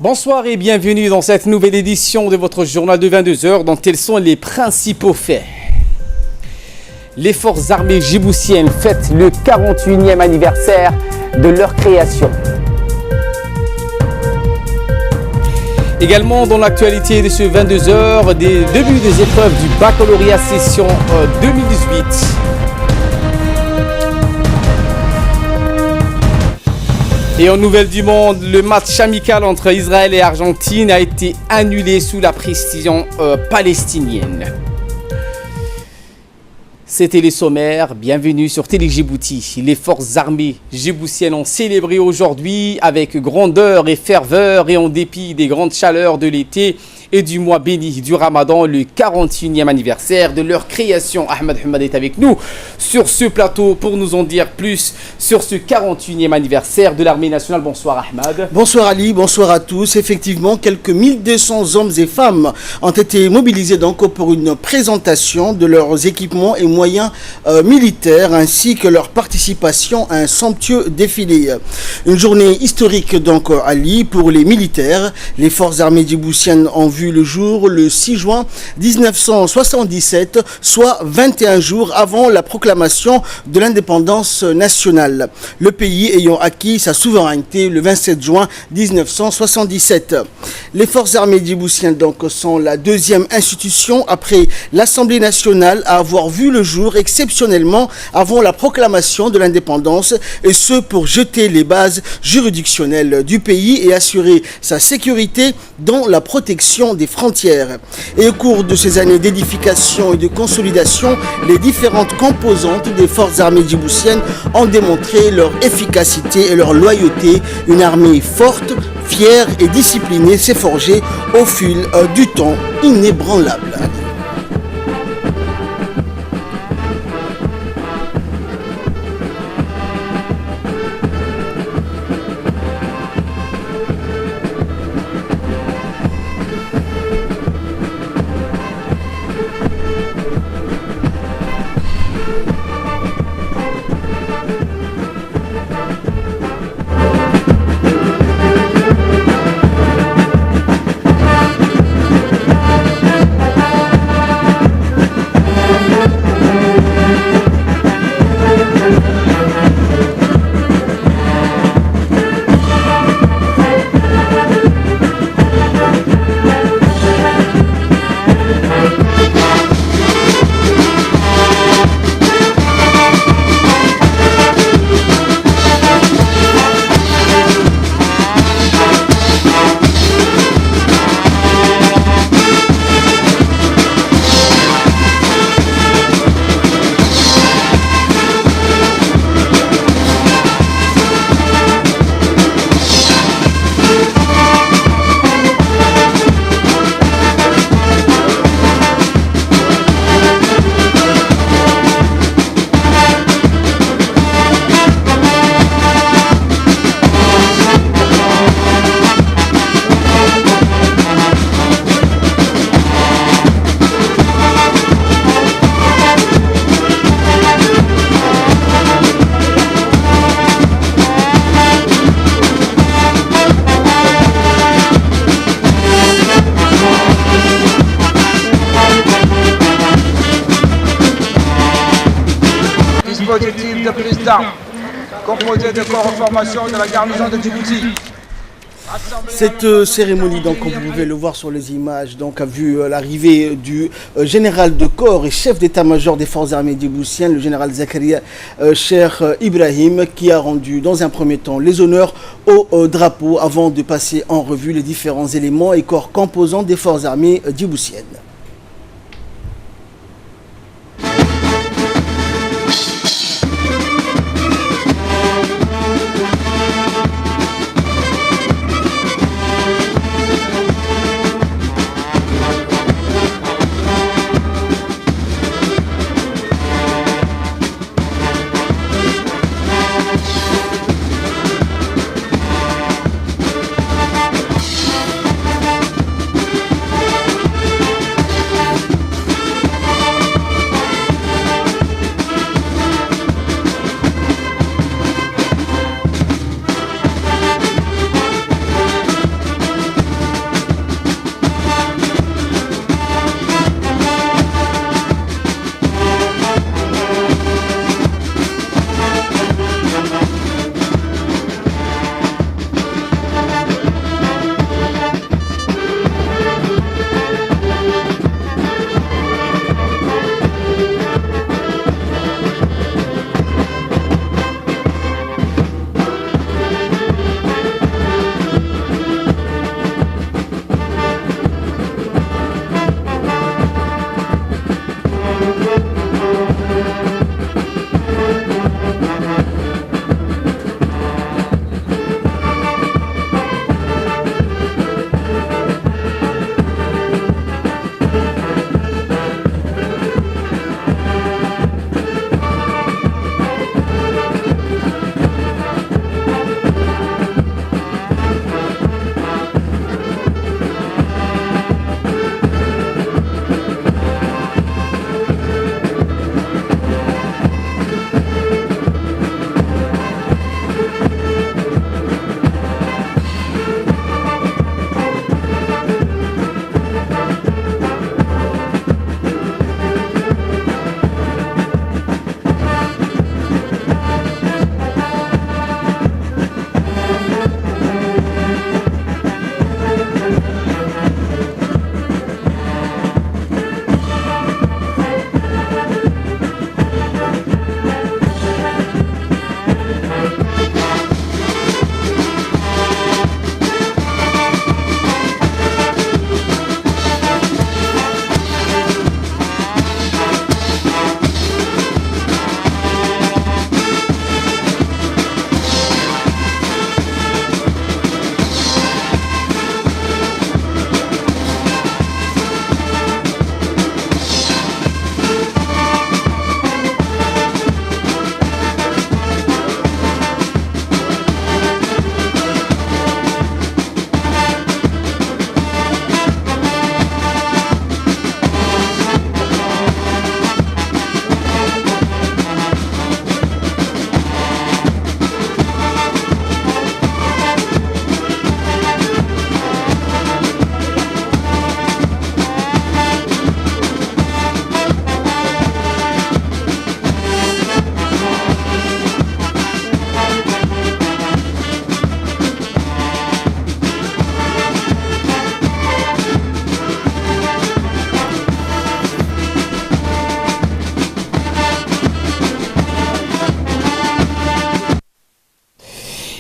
Bonsoir et bienvenue dans cette nouvelle édition de votre journal de 22 heures dont tels sont les principaux faits. Les forces armées djiboutiennes fêtent le 41e anniversaire de leur création. Également dans l'actualité de ce 22 heures, des débuts des épreuves du baccalauréat session 2018. Et en nouvelles du monde, le match amical entre Israël et Argentine a été annulé sous la pression palestinienne. C'était les sommaires, bienvenue sur Télé Djibouti. Les forces armées djiboutiennes ont célébré aujourd'hui avec grandeur et ferveur et en dépit des grandes chaleurs de l'été et du mois béni du Ramadan, le 41e anniversaire de leur création. Ahmed Hamad est avec nous sur ce plateau pour nous en dire plus sur ce 41e anniversaire de l'armée nationale. Bonsoir Ahmed. Bonsoir Ali, bonsoir à tous. Effectivement, quelques 1200 hommes et femmes ont été mobilisés donc pour une présentation de leurs équipements et moyens militaires ainsi que leur participation à un somptueux défilé. Une journée historique donc Ali pour les militaires. Les forces armées djiboutiennes ont vu le jour le 6 juin 1977, soit 21 jours avant la proclamation de l'indépendance nationale. Le pays ayant acquis sa souveraineté le 27 juin 1977. Les forces armées djiboutiennes donc sont la deuxième institution après l'Assemblée nationale à avoir vu le jour exceptionnellement avant la proclamation de l'indépendance, et ce pour jeter les bases juridictionnelles du pays et assurer sa sécurité dans la protection des frontières. Et au cours de ces années d'édification et de consolidation, les différentes composantes des forces armées djiboutiennes ont démontré leur efficacité et leur loyauté. Une armée forte, fière et disciplinée s'est forgée au fil du temps, inébranlable. Dispositif de prise d'armes, composé de corps en formation de la garnison de Djibouti. Cette cérémonie, donc, comme vous pouvez le voir sur les images, donc, a vu l'arrivée du général de corps et chef d'état-major des forces armées djiboutiennes, le général Zakaria Cheikh Ibrahim, qui a rendu dans un premier temps les honneurs au drapeau avant de passer en revue les différents éléments et corps composants des forces armées djiboutiennes.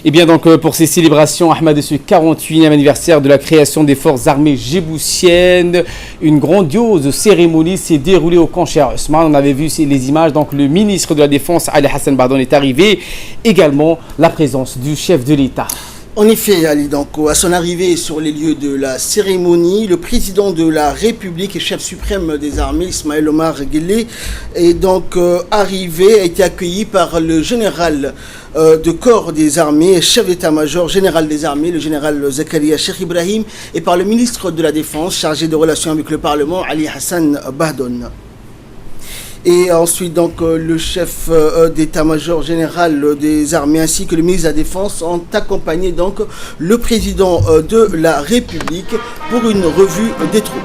Et bien donc pour ces célébrations, Ahmed, de ce 48e anniversaire de la création des forces armées djiboutiennes, une grandiose cérémonie s'est déroulée au camp Cheikh Ousmane. On avait vu les images, donc le ministre de la Défense, Ali Hassan Bahdoun, est arrivé. Également la présence du chef de l'État. En effet, Ali Danko, à son arrivée sur les lieux de la cérémonie, le président de la République et chef suprême des armées, Ismaël Omar Guelleh, est donc arrivé, a été accueilli par le général de corps des armées, chef d'état-major général des armées, le général Zakaria Cheikh Ibrahim, et par le ministre de la Défense chargé de relations avec le Parlement, Ali Hassan Bahdoun. Et ensuite, donc, le chef d'état-major général des armées ainsi que le ministre de la Défense ont accompagné donc le président de la République pour une revue des troupes.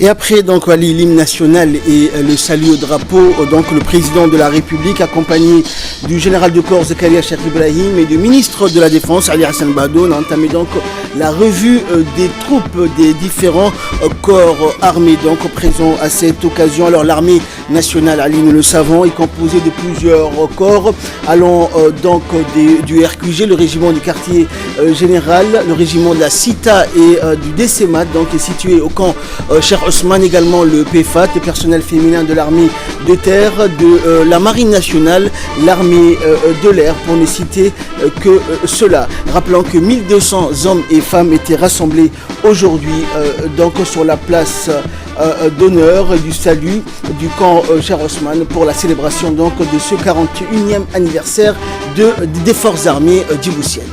Et après donc l'hymne national et le salut au drapeau, donc le président de la République accompagné du général de corps Zakaria Cheikh Ibrahim et du ministre de la Défense Ali Hassan Bahdoun a entamé donc la revue des troupes des différents corps armés donc présents à cette occasion. Alors l'armée nationale, Ali, nous le savons, est composée de plusieurs corps allant donc du RQG, le régiment du quartier général, le régiment de la CITA et du DCMAT, donc est situé au camp Cheikh Ousmane, également le PFAT, le personnel féminin de l'armée de terre, de la marine nationale, l'armée de l'air, pour ne citer que cela. Rappelant que 1200 hommes et femmes étaient rassemblés aujourd'hui donc sur la place d'honneur du salut du camp Cheikh Ousmane pour la célébration donc de ce 41e anniversaire des forces armées djiboutiennes.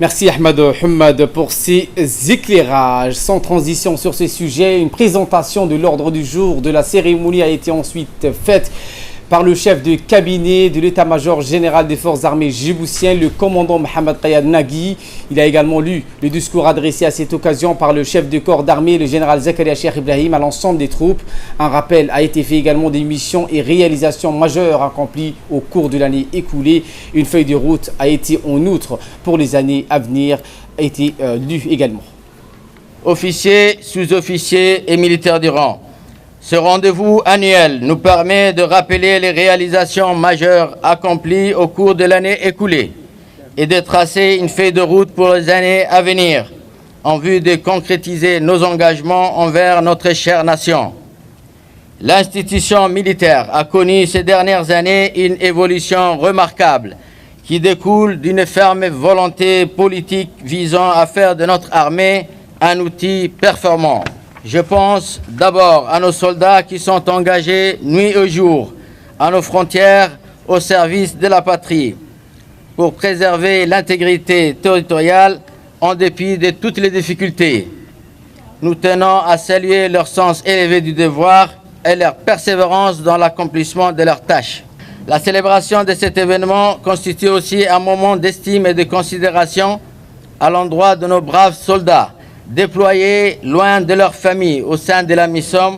Merci Ahmed Hamad pour ces éclairages. Sans transition sur ces sujets, une présentation de l'ordre du jour de la cérémonie a été ensuite faite par le chef de cabinet de l'état-major général des forces armées djiboutiennes, le commandant Mohamed Qayad Nagui. Il a également lu le discours adressé à cette occasion par le chef de corps d'armée, le général Zakaria Cheikh Ibrahim, à l'ensemble des troupes. Un rappel a été fait également des missions et réalisations majeures accomplies au cours de l'année écoulée. Une feuille de route a été en outre pour les années à venir, a été lue également. Officiers, sous-officiers et militaires du rang. Ce rendez-vous annuel nous permet de rappeler les réalisations majeures accomplies au cours de l'année écoulée et de tracer une feuille de route pour les années à venir en vue de concrétiser nos engagements envers notre chère nation. L'institution militaire a connu ces dernières années une évolution remarquable qui découle d'une ferme volonté politique visant à faire de notre armée un outil performant. Je pense d'abord à nos soldats qui sont engagés nuit et jour à nos frontières au service de la patrie pour préserver l'intégrité territoriale en dépit de toutes les difficultés. Nous tenons à saluer leur sens élevé du devoir et leur persévérance dans l'accomplissement de leurs tâches. La célébration de cet événement constitue aussi un moment d'estime et de considération à l'endroit de nos braves soldats déployés loin de leur famille au sein de la MISOM,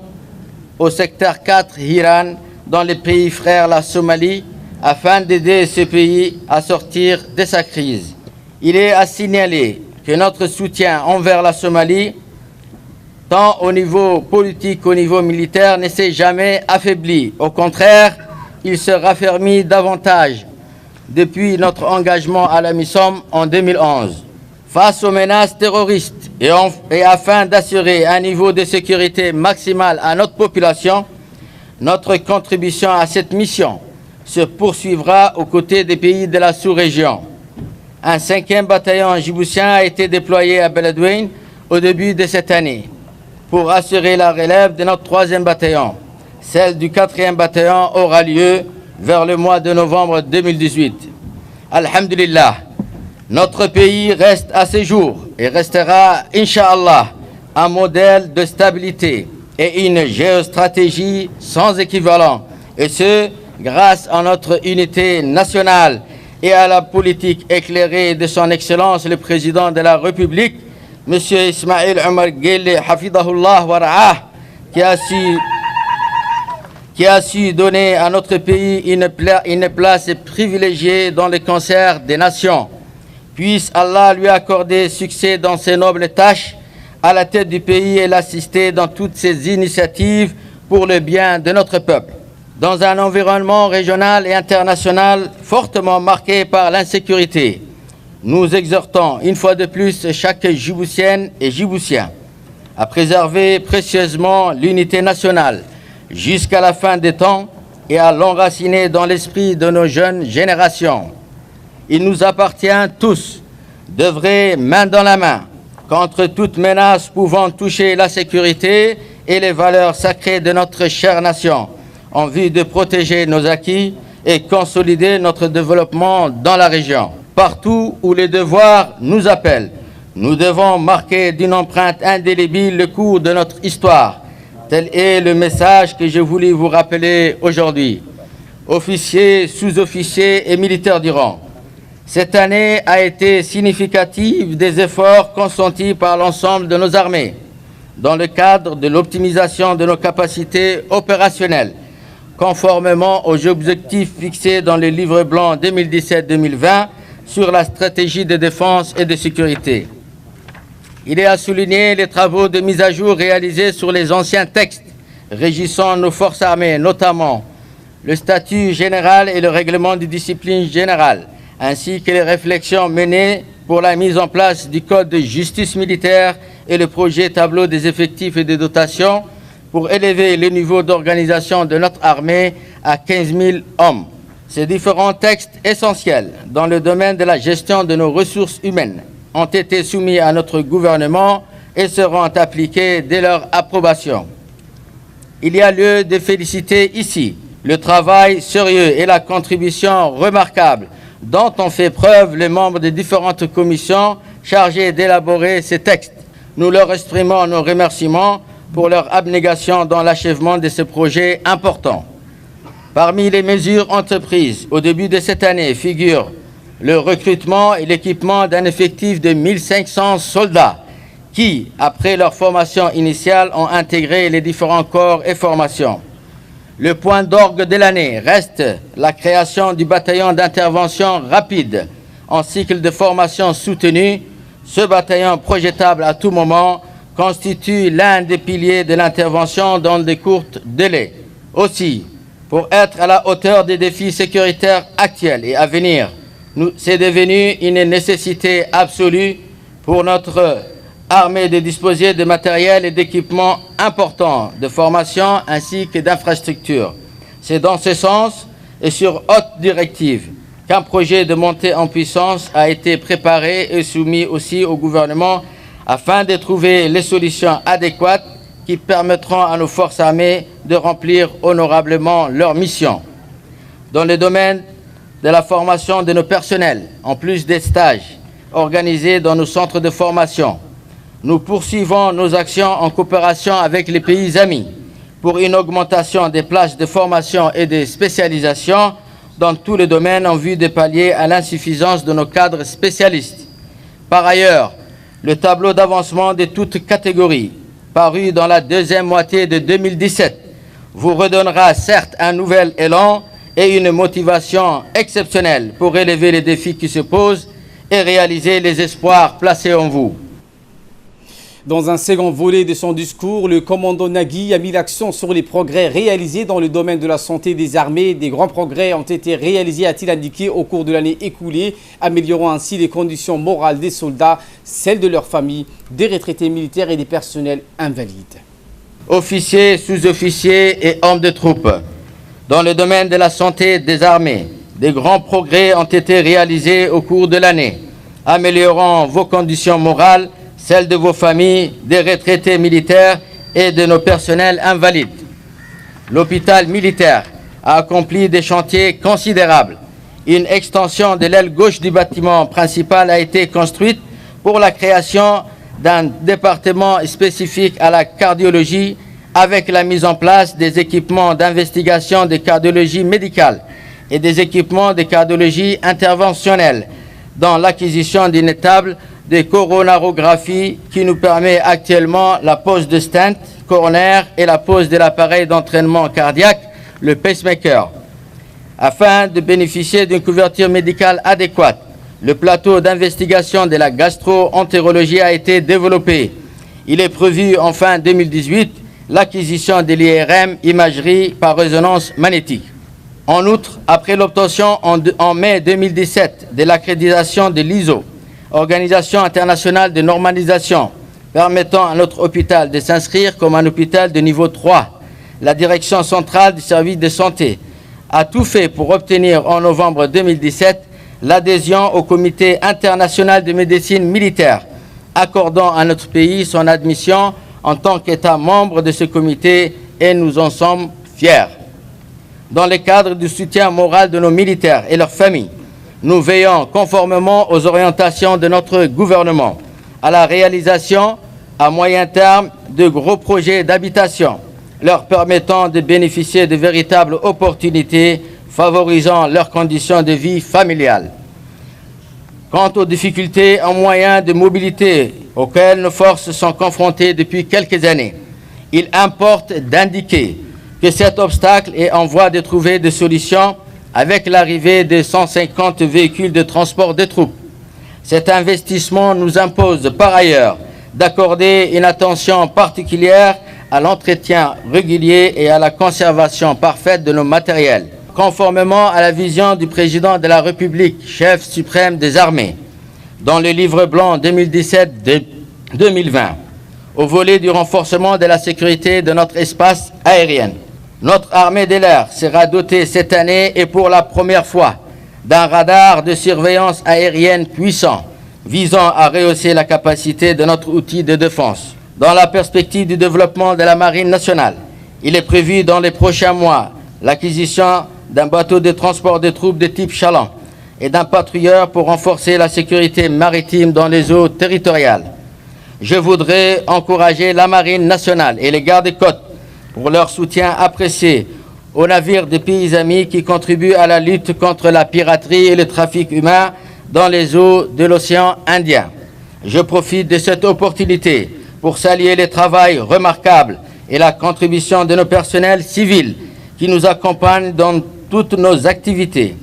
au secteur 4 Hiran, dans les pays frères la Somalie, afin d'aider ce pays à sortir de sa crise. Il est à signaler que notre soutien envers la Somalie, tant au niveau politique qu'au niveau militaire, ne s'est jamais affaibli. Au contraire, il se raffermit davantage depuis notre engagement à la MISOM en 2011. Face aux menaces terroristes et afin d'assurer un niveau de sécurité maximal à notre population, notre contribution à cette mission se poursuivra aux côtés des pays de la sous-région. Un 5e bataillon djiboutien a été déployé à Beledweyne au début de cette année pour assurer la relève de notre 3e bataillon. Celle du 4e bataillon aura lieu vers le mois de novembre 2018. Alhamdulillah. Notre pays reste à ce jour et restera, Inch'Allah, un modèle de stabilité et une géostratégie sans équivalent, et ce, grâce à notre unité nationale et à la politique éclairée de son Excellence le Président de la République, M. Ismaïl Omar Guelleh, Hafidahullah wa Ra'ah, qui a su donner à notre pays une place privilégiée dans le concert des nations. Puisse Allah lui accorder succès dans ses nobles tâches à la tête du pays et l'assister dans toutes ses initiatives pour le bien de notre peuple. Dans un environnement régional et international fortement marqué par l'insécurité, nous exhortons une fois de plus chaque Djiboutienne et Djiboutien à préserver précieusement l'unité nationale jusqu'à la fin des temps et à l'enraciner dans l'esprit de nos jeunes générations. Il nous appartient tous d'œuvrer main dans la main contre toute menace pouvant toucher la sécurité et les valeurs sacrées de notre chère nation, en vue de protéger nos acquis et consolider notre développement dans la région. Partout où les devoirs nous appellent, nous devons marquer d'une empreinte indélébile le cours de notre histoire. Tel est le message que je voulais vous rappeler aujourd'hui. Officiers, sous-officiers et militaires du rang, cette année a été significative des efforts consentis par l'ensemble de nos armées dans le cadre de l'optimisation de nos capacités opérationnelles, conformément aux objectifs fixés dans le livre blanc 2017-2020 sur la stratégie de défense et de sécurité. Il est à souligner les travaux de mise à jour réalisés sur les anciens textes régissant nos forces armées, notamment le statut général et le règlement de discipline générale, ainsi que les réflexions menées pour la mise en place du code de justice militaire et le projet tableau des effectifs et des dotations pour élever le niveau d'organisation de notre armée à 15 000 hommes. Ces différents textes essentiels dans le domaine de la gestion de nos ressources humaines ont été soumis à notre gouvernement et seront appliqués dès leur approbation. Il y a lieu de féliciter ici le travail sérieux et la contribution remarquable dont ont fait preuve les membres des différentes commissions chargées d'élaborer ces textes. Nous leur exprimons nos remerciements pour leur abnégation dans l'achèvement de ce projet important. Parmi les mesures entreprises au début de cette année figurent le recrutement et l'équipement d'un effectif de 1500 soldats qui, après leur formation initiale, ont intégré les différents corps et formations. Le point d'orgue de l'année reste la création du bataillon d'intervention rapide en cycle de formation soutenu. Ce bataillon projetable à tout moment constitue l'un des piliers de l'intervention dans des courts délais. Aussi, pour être à la hauteur des défis sécuritaires actuels et à venir, c'est devenu une nécessité absolue pour notre armée de disposer de matériel et d'équipements importants de formation ainsi que d'infrastructures. C'est dans ce sens et sur haute directive qu'un projet de montée en puissance a été préparé et soumis aussi au gouvernement afin de trouver les solutions adéquates qui permettront à nos forces armées de remplir honorablement leur mission. Dans le domaine de la formation de nos personnels, en plus des stages organisés dans nos centres de formation, nous poursuivons nos actions en coopération avec les pays amis pour une augmentation des places de formation et de spécialisation dans tous les domaines en vue de pallier à l'insuffisance de nos cadres spécialistes. Par ailleurs, le tableau d'avancement de toutes catégories, paru dans la deuxième moitié de 2017, vous redonnera certes un nouvel élan et une motivation exceptionnelle pour relever les défis qui se posent et réaliser les espoirs placés en vous. Dans un second volet de son discours, le commandant Nagui a mis l'accent sur les progrès réalisés dans le domaine de la santé des armées. Des grands progrès ont été réalisés, a-t-il indiqué, au cours de l'année écoulée, améliorant ainsi les conditions morales des soldats, celles de leurs familles, des retraités militaires et des personnels invalides. Officiers, sous-officiers et hommes de troupes, dans le domaine de la santé des armées, des grands progrès ont été réalisés au cours de l'année, améliorant vos conditions morales, celles de vos familles, des retraités militaires et de nos personnels invalides. L'hôpital militaire a accompli des chantiers considérables. Une extension de l'aile gauche du bâtiment principal a été construite pour la création d'un département spécifique à la cardiologie avec la mise en place des équipements d'investigation de cardiologie médicale et des équipements de cardiologie interventionnelle dans l'acquisition d'une table de coronarographie qui nous permet actuellement la pose de stent coronaire et la pose de l'appareil d'entraînement cardiaque, le pacemaker. Afin de bénéficier d'une couverture médicale adéquate, le plateau d'investigation de la gastro-entérologie a été développé. Il est prévu en fin 2018 l'acquisition de l'IRM, imagerie par résonance magnétique. En outre, après l'obtention en mai 2017 de l'accréditation de l'ISO, Organisation internationale de normalisation, permettant à notre hôpital de s'inscrire comme un hôpital de niveau 3, la Direction centrale du service de santé a tout fait pour obtenir en novembre 2017 l'adhésion au Comité international de médecine militaire, accordant à notre pays son admission en tant qu'État membre de ce comité, et nous en sommes fiers. Dans le cadre du soutien moral de nos militaires et leurs familles, nous veillons conformément aux orientations de notre gouvernement à la réalisation à moyen terme de gros projets d'habitation, leur permettant de bénéficier de véritables opportunités favorisant leurs conditions de vie familiales. Quant aux difficultés en moyens de mobilité auxquelles nos forces sont confrontées depuis quelques années, il importe d'indiquer que cet obstacle est en voie de trouver des solutions avec l'arrivée de 150 véhicules de transport de troupes. Cet investissement nous impose par ailleurs d'accorder une attention particulière à l'entretien régulier et à la conservation parfaite de nos matériels, conformément à la vision du président de la République, chef suprême des armées, dans le livre blanc 2017-2020, au volet du renforcement de la sécurité de notre espace aérien. Notre armée de l'air sera dotée cette année et pour la première fois d'un radar de surveillance aérienne puissant, visant à rehausser la capacité de notre outil de défense. Dans la perspective du développement de la Marine nationale, il est prévu dans les prochains mois l'acquisition d'un bateau de transport de troupes de type Chaland, et d'un patrouilleur pour renforcer la sécurité maritime dans les eaux territoriales. Je voudrais encourager la Marine nationale et les gardes-côtes pour leur soutien apprécié aux navires des pays amis qui contribuent à la lutte contre la piraterie et le trafic humain dans les eaux de l'océan Indien. Je profite de cette opportunité pour saluer le travail remarquable et la contribution de nos personnels civils qui nous accompagnent dans toutes nos activités.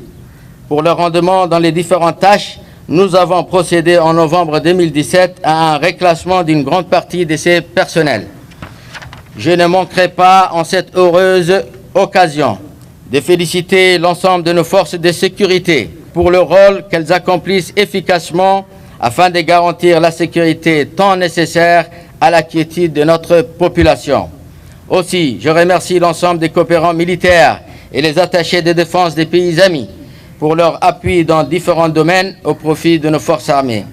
Pour le rendement dans les différentes tâches, nous avons procédé en novembre 2017 à un reclassement d'une grande partie de ces personnels. Je ne manquerai pas en cette heureuse occasion de féliciter l'ensemble de nos forces de sécurité pour le rôle qu'elles accomplissent efficacement afin de garantir la sécurité tant nécessaire à la quiétude de notre population. Aussi, je remercie l'ensemble des coopérants militaires et les attachés de défense des pays amis pour leur appui dans différents domaines au profit de nos forces armées.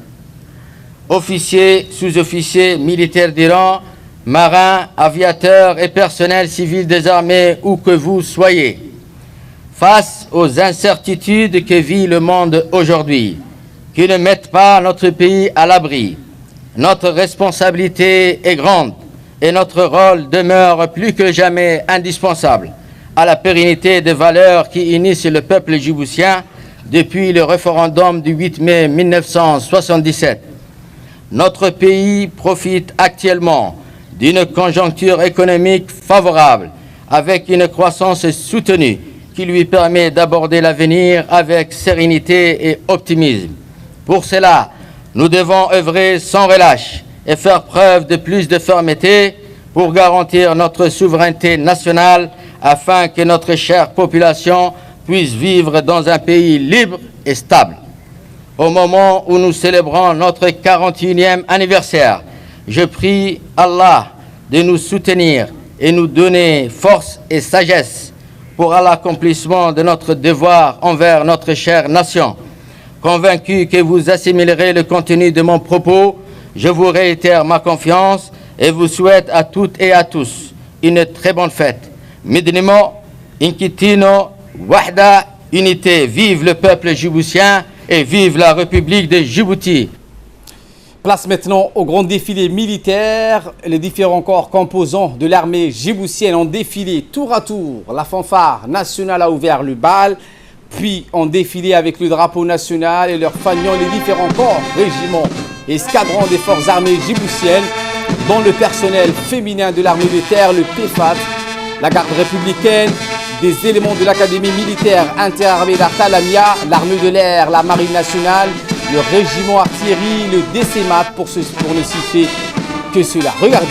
Officiers, sous-officiers, militaires d'Iran, marins, aviateurs et personnel civil des armées, où que vous soyez, face aux incertitudes que vit le monde aujourd'hui, qui ne mettent pas notre pays à l'abri, notre responsabilité est grande et notre rôle demeure plus que jamais indispensable à la pérennité des valeurs qui unissent le peuple djiboutien depuis le référendum du 8 mai 1977. Notre pays profite actuellement d'une conjoncture économique favorable avec une croissance soutenue qui lui permet d'aborder l'avenir avec sérénité et optimisme. Pour cela, nous devons œuvrer sans relâche et faire preuve de plus de fermeté pour garantir notre souveraineté nationale afin que notre chère population puisse vivre dans un pays libre et stable. Au moment où nous célébrons notre 41e anniversaire, je prie Allah de nous soutenir et nous donner force et sagesse pour l'accomplissement de notre devoir envers notre chère nation. Convaincu que vous assimilerez le contenu de mon propos, je vous réitère ma confiance et vous souhaite à toutes et à tous une très bonne fête. Midnimo, Inkitino, Wahda, unité. Vive le peuple djiboutien et vive la République de Djibouti. Place maintenant au grand défilé militaire. Les différents corps composants de l'armée djiboutienne ont défilé tour à tour. La fanfare nationale a ouvert le bal, puis ont défilé avec le drapeau national et leur fanion les différents corps, régiments et escadrons des forces armées djiboutiennes, dont le personnel féminin de l'armée de terre, le PFAT, la garde républicaine, des éléments de l'académie militaire interarmée d'Artalamia, l'armée de l'air, la marine nationale, le régiment artillerie, le DCMAT pour ne citer que cela. Regardez.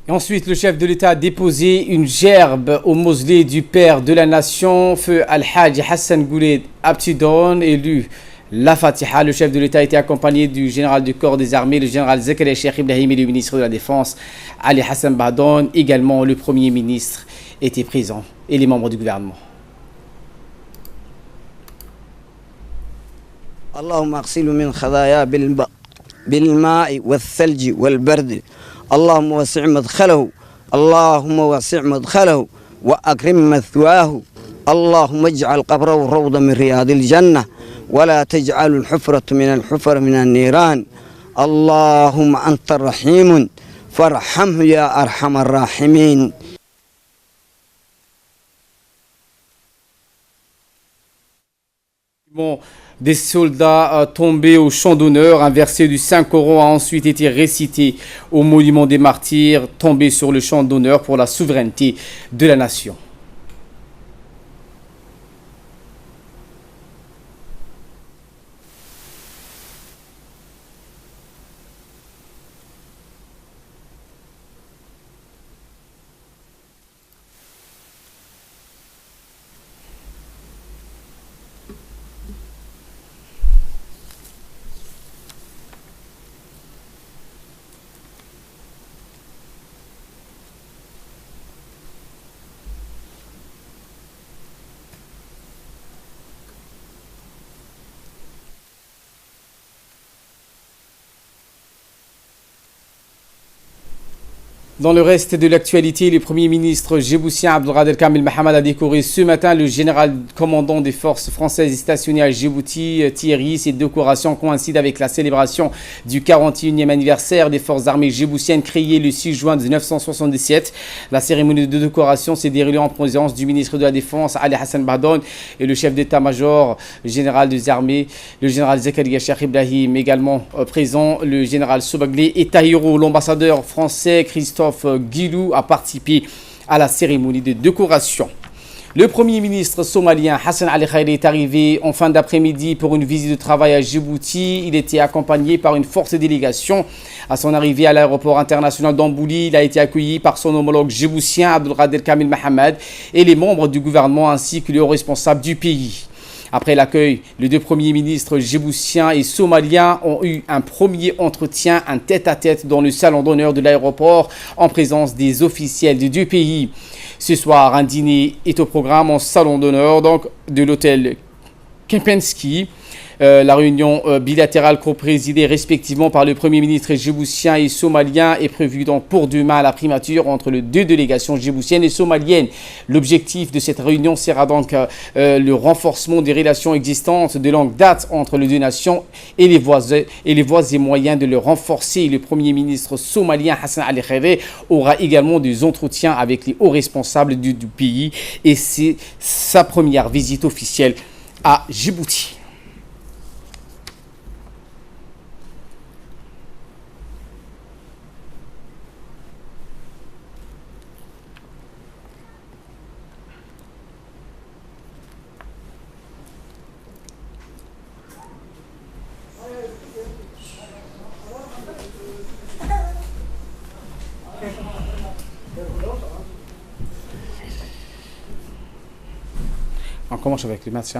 Et ensuite, le chef de l'État a déposé une gerbe au mausolée du père de la nation, feu Al-Hajj Hassan Gouled Abtidon, élu la Fatiha. Le chef de l'État a été accompagné du général du corps des armées, le général Zakaria Cheikh Ibrahim et le ministre de la Défense, Ali Hassan Bahdon. Également, le Premier ministre était présent et les membres du gouvernement. اللهم اغسله من خطاياه بالماء والثلج والبرد اللهم وسع مدخله اللهم وسع مدخله وأكرم مثواه اللهم اجعل قبره روضة من رياض الجنة ولا تجعل الحفرة من الحفر من النيران اللهم أنت الرحيم فارحمه يا أرحم الراحمين. Des soldats tombés au champ d'honneur. Un verset du Saint-Coran a ensuite été récité au monument des martyrs tombés sur le champ d'honneur pour la souveraineté de la nation. Dans le reste de l'actualité, le Premier ministre djiboutien Abdelkader Kamel Mahamad a décoré ce matin le général commandant des forces françaises stationnées à Djibouti, Thierry. Ces décorations coïncident avec la célébration du 41e anniversaire des forces armées djiboutiennes créées le 6 juin 1977. La cérémonie de décoration s'est déroulée en présence du ministre de la Défense, Ali Hassan Bahdon, et le chef d'état-major général des armées, le général Zakaria Cheikh Ibrahim. Également présent, le général Sobaglé et Tahiro, l'ambassadeur français Christophe Guilou a participé à la cérémonie de décoration. Le Premier ministre somalien Hassan Ali Khairi est arrivé en fin d'après-midi pour une visite de travail à Djibouti. Il était accompagné par une forte délégation. À son arrivée à l'aéroport international d'Ambouli, il a été accueilli par son homologue djiboutien Abdelkader Kamel Mahamad et les membres du gouvernement ainsi que les hauts responsables du pays. Après l'accueil, les deux premiers ministres djiboutiens et somaliens ont eu un premier entretien, un tête-à-tête dans le salon d'honneur de l'aéroport en présence des officiels des deux pays. Ce soir, un dîner est au programme en salon d'honneur donc de l'hôtel Kempinski. La réunion bilatérale co-présidée respectivement par le Premier ministre djiboutien et somalien est prévue donc pour demain à la primature entre les deux délégations djiboutiennes et somaliennes. L'objectif de cette réunion sera donc le renforcement des relations existantes de longue date entre les deux nations et les voies et moyens de le renforcer. Le Premier ministre somalien Hassan Ali Khairi aura également des entretiens avec les hauts responsables du pays et c'est sa première visite officielle à Djibouti. On commence avec le match.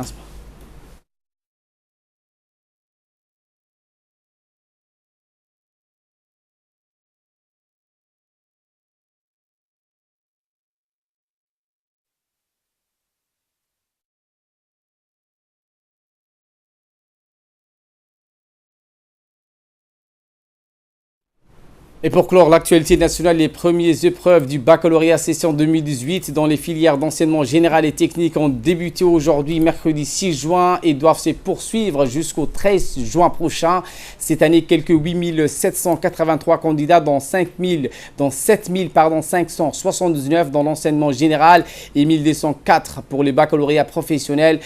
Et pour clore l'actualité nationale, les premières épreuves du baccalauréat session 2018 dans les filières d'enseignement général et technique ont débuté aujourd'hui, mercredi 6 juin, et doivent se poursuivre jusqu'au 13 juin prochain. Cette année, quelques 8783 candidats dans 7579 dans l'enseignement général et 1204 pour les baccalauréats professionnels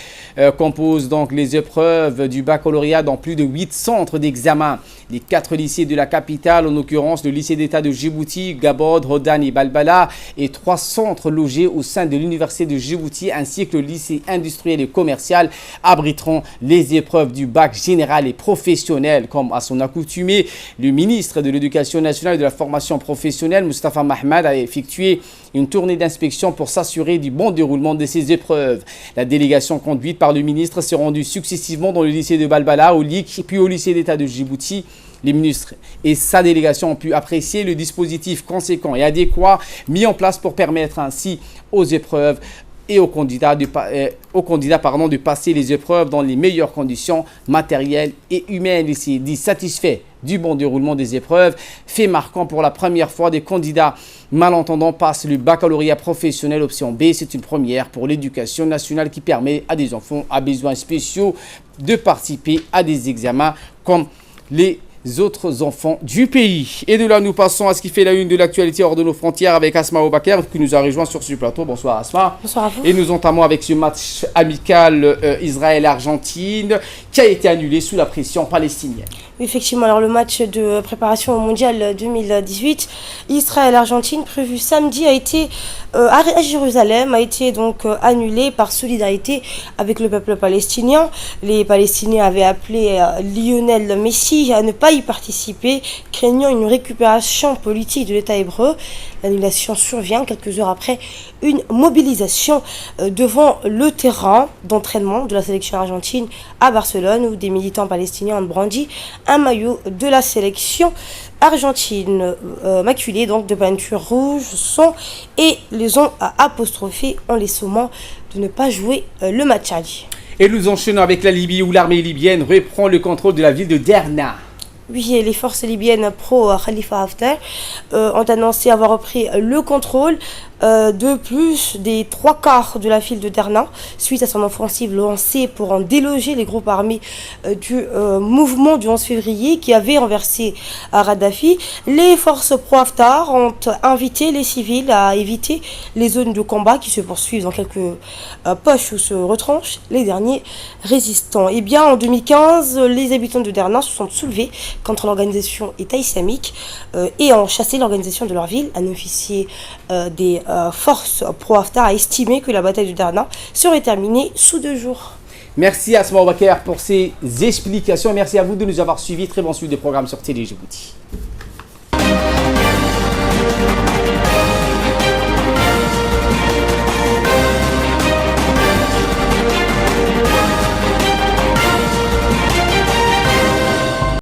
composent donc les épreuves du baccalauréat dans plus de 8 centres d'examen. Les 4 lycées de la capitale, en l'occurrence le lycée d'État de Djibouti, Gabod, Hodan et Balbala et 3 centres logés au sein de l'université de Djibouti ainsi que le lycée industriel et commercial abriteront les épreuves du bac général et professionnel. Comme à son accoutumée, le ministre de l'Éducation nationale et de la formation professionnelle, Moustapha Mahmad, a effectué une tournée d'inspection pour s'assurer du bon déroulement de ces épreuves. La délégation conduite par le ministre s'est rendue successivement dans le lycée de Balbala, au LIC, puis au lycée d'État de Djibouti. Les ministres et sa délégation ont pu apprécier le dispositif conséquent et adéquat mis en place pour permettre ainsi aux épreuves et aux candidats de passer les épreuves dans les meilleures conditions matérielles et humaines. Il s'est dit satisfait du bon déroulement des épreuves. Fait marquant, pour la première fois, des candidats malentendants passent le baccalauréat professionnel option B. C'est une première pour l'éducation nationale qui permet à des enfants à besoins spéciaux de participer à des examens comme les autres enfants du pays. Et de là, nous passons à ce qui fait la une de l'actualité hors de nos frontières avec Asma Obakar qui nous a rejoint sur ce plateau. Bonsoir Asma. Bonsoir à vous. Et nous entamons avec ce match amical Israël-Argentine qui a été annulé sous la pression palestinienne. Oui, effectivement, alors le match de préparation au mondial 2018, Israël-Argentine, prévu samedi, a été à Jérusalem, a été donc annulé par solidarité avec le peuple palestinien. Les Palestiniens avaient appelé Lionel Messi à ne pas y participer, craignant une récupération politique de l'État hébreu. L'annulation survient quelques heures après une mobilisation devant le terrain d'entraînement de la sélection argentine à Barcelone, où des militants palestiniens ont brandi un maillot de la sélection argentine maculé donc de peinture rouge, sang, et les ont apostrophés en les sommant de ne pas jouer le match aller. Et nous enchaînons avec la Libye où l'armée libyenne reprend le contrôle de la ville de Derna. Oui, et les forces libyennes pro-Khalifa Haftar ont annoncé avoir repris le contrôle de plus des 3/4 de la ville de Derna suite à son offensive lancée pour en déloger les groupes armés du mouvement du 11 février qui avait renversé Kadhafi. Les forces pro-Haftar ont invité les civils à éviter les zones de combat qui se poursuivent dans quelques poches où se retranchent les derniers résistants. Et bien en 2015, les habitants de Derna se sont soulevés contre l'organisation État islamique et ont chassé l'organisation de leur ville. Un officier des forces pro-Haftar a estimé que la bataille de Derna serait terminée sous 2 jours. Merci Asma Obakar pour ces explications. Merci à vous de nous avoir suivis. Très bon suivi des programmes sur Télé Djibouti.